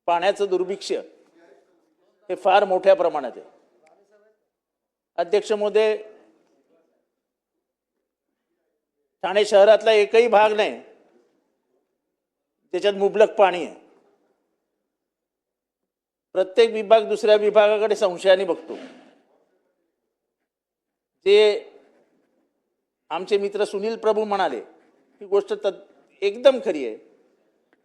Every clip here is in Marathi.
पाण्याचं दुर्भिक्ष्य हे फार मोठ्या प्रमाणात आहे। अध्यक्ष महोदय, ठाणे शहरातला एकही भाग नाही त्याच्यात मुबलक पाणी आहे। प्रत्येक विभाग दुसऱ्या विभागाकडे संशयाने बघतो। ते आमचे मित्र सुनील प्रभू म्हणाले ही गोष्ट एकदम खरी आहे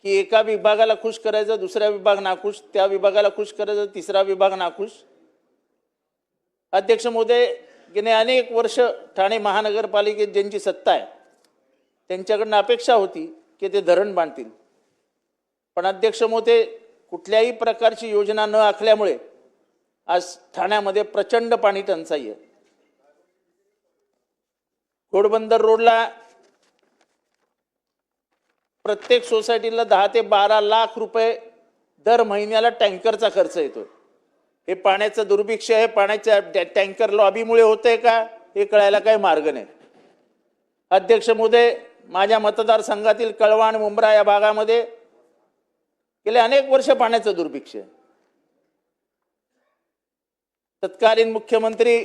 की एका विभागाला खुश करायचं, दुसरा विभाग नाखुश, त्या विभागाला खुश करायचं, तिसरा विभाग नाखुश। अध्यक्ष महोदय, गेले अनेक वर्ष ठाणे महानगरपालिकेत ज्यांची सत्ता आहे त्यांच्याकडून अपेक्षा होती की ते धरण बांधतील, पण अध्यक्ष महोदय कुठल्याही प्रकारची योजना न आखल्यामुळे आज ठाण्यामध्ये प्रचंड पाणी टंचाई आहे। घोडबंदर रोडला प्रत्येक सोसायटीला 10 ते 12 लाख रुपये दर महिन्याला टँकरचा खर्च येतोय। हे पाण्याचं दुर्भिक्ष्य आहे, पाण्याच्या टँकर लॉबीमुळे होतंय का हे कळायला काही मार्ग नाही। अध्यक्ष महोदय, माझ्या मतदारसंघातील कळवा आणि मुंब्रा या भागामध्ये गेले अनेक वर्ष पाण्याचं दुर्भिक्ष्य आहे। तत्कालीन मुख्यमंत्री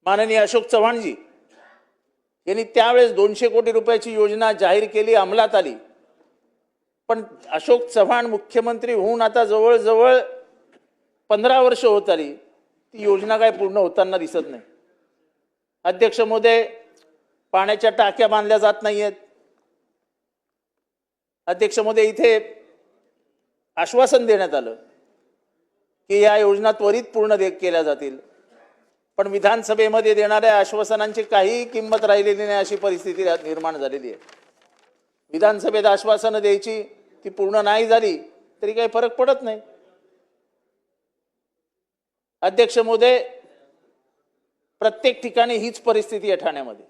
माननीय अशोक चव्हाणजी यांनी त्यावेळेस 200 कोटी रुपयाची योजना जाहीर केली, अंमलात आली, पण अशोक चव्हाण मुख्यमंत्री होऊन आता जवळजवळ 15 वर्ष होत आली, ती योजना काय पूर्ण होताना दिसत नाही। अध्यक्ष महोदय, पाण्याच्या टाक्या बांधल्या जात नाहीयेत। अध्यक्ष महोदय, इथे आश्वासन देण्यात आलं की या योजना त्वरित पूर्ण केल्या जातील, पण विधानसभेमध्ये देणाऱ्या आश्वासनांची काही किंमत राहिलेली नाही अशी परिस्थिती निर्माण झालेली आहे। विधानसभेत आश्वासनं द्यायची, ती पूर्ण नाही झाली तरी काही फरक पडत नाही। अध्यक्ष महोदय, प्रत्येक ठिकाणी हीच परिस्थिती आहे ठाण्यामध्ये।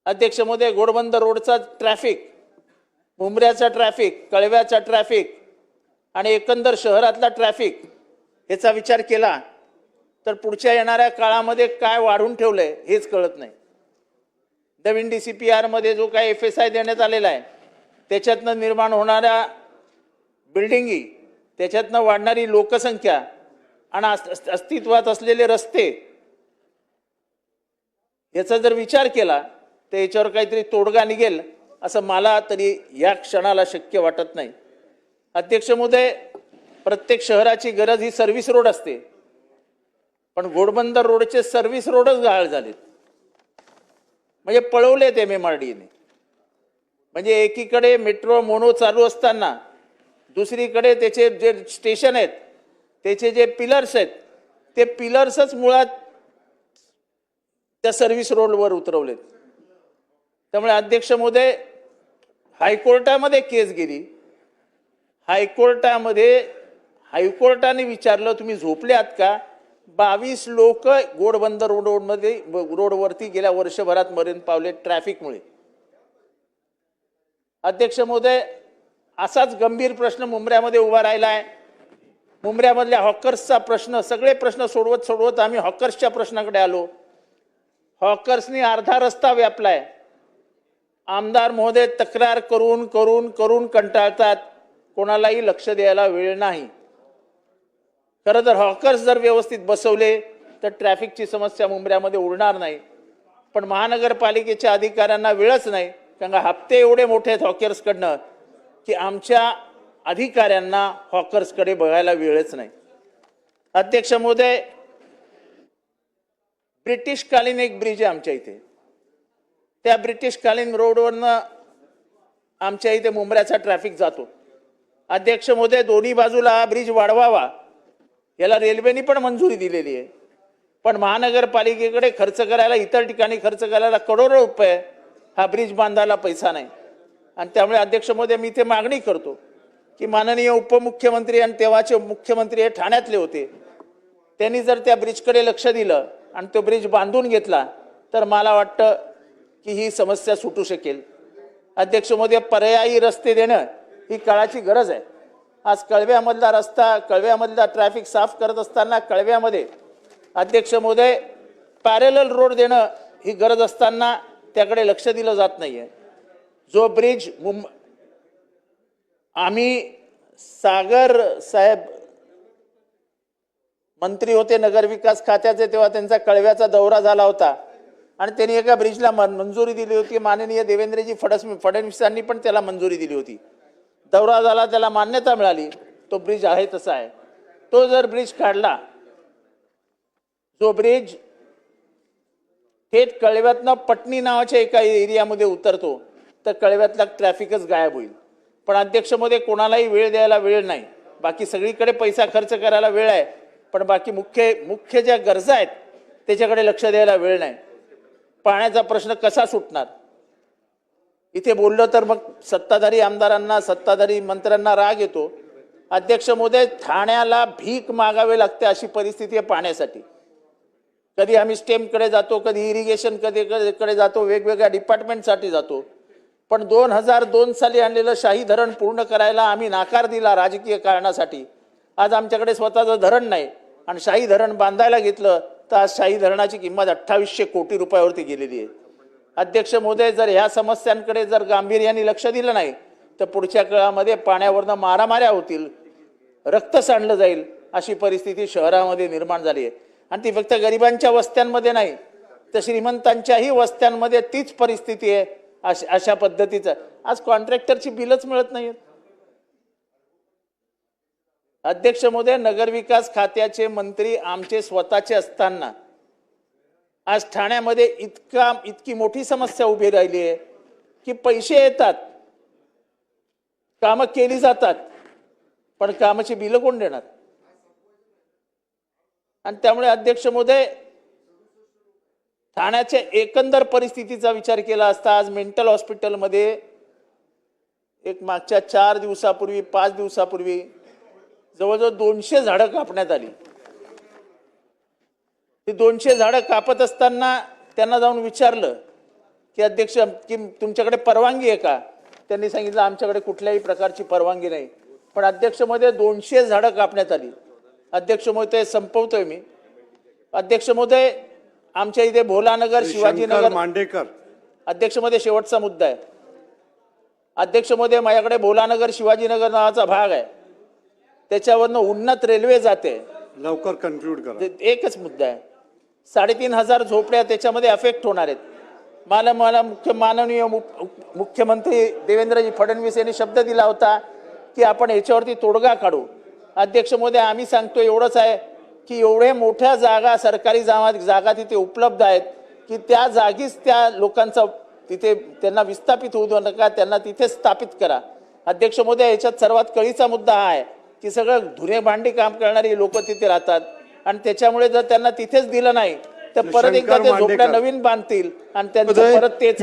अध्यक्ष महोदय, घोडबंदर रोडचा ट्रॅफिक, मुंब्र्याचा ट्रॅफिक, कळव्याचा ट्रॅफिक आणि एकंदर शहरातला ट्रॅफिक याचा विचार केला तर पुढच्या येणाऱ्या काळामध्ये काय वाढून ठेवलंय हेच कळत नाही। नवीन DCPR मध्ये जो काय FSI देण्यात आलेला आहे त्याच्यातनं निर्माण होणाऱ्या बिल्डिंगी, त्याच्यातनं वाढणारी लोकसंख्या आणि अस्तित्वात असलेले रस्ते याचा जर विचार केला तर याच्यावर काहीतरी तोडगा निघेल असं मला तरी या क्षणाला शक्य वाटत नाही। अध्यक्ष महोदय, प्रत्येक शहराची गरज ही सर्व्हिस रोड असते, पण घोडबंदर रोडचे सर्व्हिस रोडच गाळ झालेत, म्हणजे पळवलेत MMRDने। म्हणजे एकीकडे मेट्रो मोनो चालू असताना दुसरीकडे त्याचे जे स्टेशन आहेत, त्याचे जे पिलर्स आहेत, ते पिलर्सच मुळात त्या सर्व्हिस रोडवर उतरवलेत। त्यामुळे अध्यक्ष महोदय, हायकोर्टामध्ये केस गेली, हायकोर्टाने विचारलं तुम्ही झोपले आहात का? 22 लोक घोडबंदर रोडवरती गेल्या वर्षभरात मरण पावले ट्रॅफिकमुळे। अध्यक्ष महोदय, असाच गंभीर प्रश्न मुंब्र्यामध्ये उभा राहिला आहे। मुंब्र्यामधल्या हॉकर्सचा प्रश्न, सगळे प्रश्न सोडवत आम्ही हॉकर्सच्या प्रश्नाकडे आलो। हॉकर्सनी अर्धा रस्ता व्यापलाय। आमदार महोदय तक्रार करून करून करून कंटाळतात, कोणालाही लक्ष द्यायला वेळ नाही। खरं तर हॉकर्स जर व्यवस्थित बसवले तर ट्रॅफिकची समस्या मुंब्र्यामध्ये उरणार नाही, पण महानगरपालिकेच्या अधिकाऱ्यांना वेळच नाही, कारण हप्ते एवढे मोठे आहेत हॉकर्सकडनं की आमच्या अधिकाऱ्यांना हॉकर्सकडे बघायला वेळच नाही। अध्यक्ष महोदय, ब्रिटिशकालीन एक ब्रिज आहे आमच्या इथे, त्या ब्रिटिशकालीन रोडवरनं आमच्या इथे मुंब्र्याचा ट्रॅफिक जातो। अध्यक्ष महोदय, दोन्ही बाजूला हा ब्रिज वाढवावा याला रेल्वेने पण मंजुरी दिलेली आहे, पण महानगरपालिकेकडे खर्च करायला, इतर ठिकाणी खर्च करायला करोडो रुपये, हा ब्रिज बांधायला पैसा नाही। आणि त्यामुळे अध्यक्ष महोदय, मी इथे मागणी करतो की माननीय उपमुख्यमंत्री आणि तेव्हाचे मुख्यमंत्री हे ठाण्यातले होते, त्यांनी जर त्या ब्रिजकडे लक्ष दिलं आणि तो ब्रिज बांधून घेतला तर मला वाटतं की ही समस्या सुटू शकेल। अध्यक्ष महोदय, पर्यायी रस्ते देणं ही काळाची गरज आहे। आज कळव्यामधला रस्ता, कळव्यामधला ट्रॅफिक साफ करत असताना कळव्यामध्ये अध्यक्ष महोदय पॅरेलल रोड देणं ही गरज असताना त्याकडे लक्ष दिलं जात नाहीये। जो ब्रिज आम्ही सागर साहेब मंत्री होते नगरविकास खात्याचे, तेव्हा त्यांचा कळव्याचा दौरा झाला होता आणि त्यांनी एका ब्रिजला मंजुरी दिली होती. माननीय देवेंद्रजी फडणवीसांनी पण त्याला मंजुरी दिली होती. दौरा झाला, त्याला मान्यता मिळाली, तो ब्रिज आहे तसा आहे. तो जर ब्रिज काढला, जो ब्रिज थेट कळव्यातनं पटणी नावाच्या एका एरियामध्ये उतरतो, तर कळव्यातला ट्रॅफिकच गायब होईल. पण अध्यक्ष महोदय, कोणालाही वेळ द्यायला वेळ नाही. बाकी सगळीकडे पैसा खर्च करायला वेळ आहे, पण बाकी मुख्य ज्या गरजा आहेत त्याच्याकडे लक्ष द्यायला वेळ नाही. पाण्याचा प्रश्न कसा सुटणार? इथे बोललो तर मग सत्ताधारी आमदारांना, सत्ताधारी मंत्र्यांना राग येतो. अध्यक्ष महोदय, ठाण्याला भीक मागावे लागते अशी परिस्थिती आहे पाण्यासाठी. कधी आम्ही स्टेमकडे जातो, कधी इरिगेशन कडे जातो, वेगवेगळ्या डिपार्टमेंटसाठी जातो. पण 2002 साली आणलेलं शाही धरण पूर्ण करायला आम्ही नाकार दिला राजकीय कारणासाठी. आज आमच्याकडे स्वतःचं धरण नाही आणि शाही धरण बांधायला घेतलं तर आज शाही धरणाची किंमत 2800 कोटी रुपयावरती गेलेली आहे. अध्यक्ष महोदय, जर ह्या समस्यांकडे जर गांभीर्याने लक्ष दिलं नाही तर पुढच्या काळामध्ये पाण्यावरनं मारामाऱ्या होतील, रक्त सांडलं जाईल, अशी परिस्थिती शहरामध्ये निर्माण झाली आहे. आणि ती फक्त गरिबांच्या वस्त्यांमध्ये नाही तर श्रीमंतांच्याही वस्त्यांमध्ये तीच परिस्थिती आहे. अशा पद्धतीचं आज कॉन्ट्रॅक्टरची बिलच मिळत नाहीत. अध्यक्ष महोदय, नगरविकास खात्याचे मंत्री आमचे स्वतःचे असताना आज ठाण्यामध्ये इतकी मोठी समस्या उभी राहिली आहे की पैसे येतात, कामं केली जातात, पण कामाची बिलं कोण देणार? आणि त्यामुळे अध्यक्ष महोदय, ठाण्याच्या एकंदर परिस्थितीचा विचार केला असता आज मेंटल हॉस्पिटलमध्ये एक मागच्या 4 दिवसापूर्वी 5 दिवसापूर्वी जवळजवळ 200 झाडं कापण्यात आली. ती 200 झाडं कापत असताना त्यांना जाऊन विचारलं की अध्यक्ष, की तुमच्याकडे परवानगी आहे का? त्यांनी सांगितलं आमच्याकडे कुठल्याही प्रकारची परवानगी नाही. पण अध्यक्ष महोदय, 200 झाडं कापण्यात आली. अध्यक्ष महोदय, संपवतोय मी. अध्यक्ष महोदय, आमच्या इथे भोलानगर, शिवाजीनगर, मांडेकर. अध्यक्ष महोदय, शेवटचा मुद्दा आहे. अध्यक्ष महोदय, माझ्याकडे भोलानगर शिवाजीनगर नावाचा भाग आहे, त्याच्यावरनं उन्नत रेल्वे जाते. लवकर कन्क्लूड करा. एकच मुद्दा आहे. 3500 झोपड्या त्याच्यामध्ये अफेक्ट होणार आहेत. मला माननीय मुख्यमंत्री देवेंद्रजी फडणवीस यांनी शब्द दिला होता की आपण याच्यावरती तोडगा काढू. अध्यक्ष महोदय, आम्ही सांगतो एवढंच आहे की एवढे मोठ्या जागा, सरकारी जागा तिथे उपलब्ध आहेत की त्या जागीच त्या लोकांचा तिथे त्यांना विस्थापित होऊ देऊ नका, त्यांना तिथे स्थापित करा. अध्यक्ष महोदय, याच्यात सर्वात कळीचा मुद्दा हा आहे की सगळं धुणे भांडी काम करणारी लोक तिथे राहतात आणि त्याच्यामुळे जर त्यांना तिथेच दिलं नाही तर परत एकदा ते झोपड्या नवीन बांधतील आणि त्यांचं परत तेच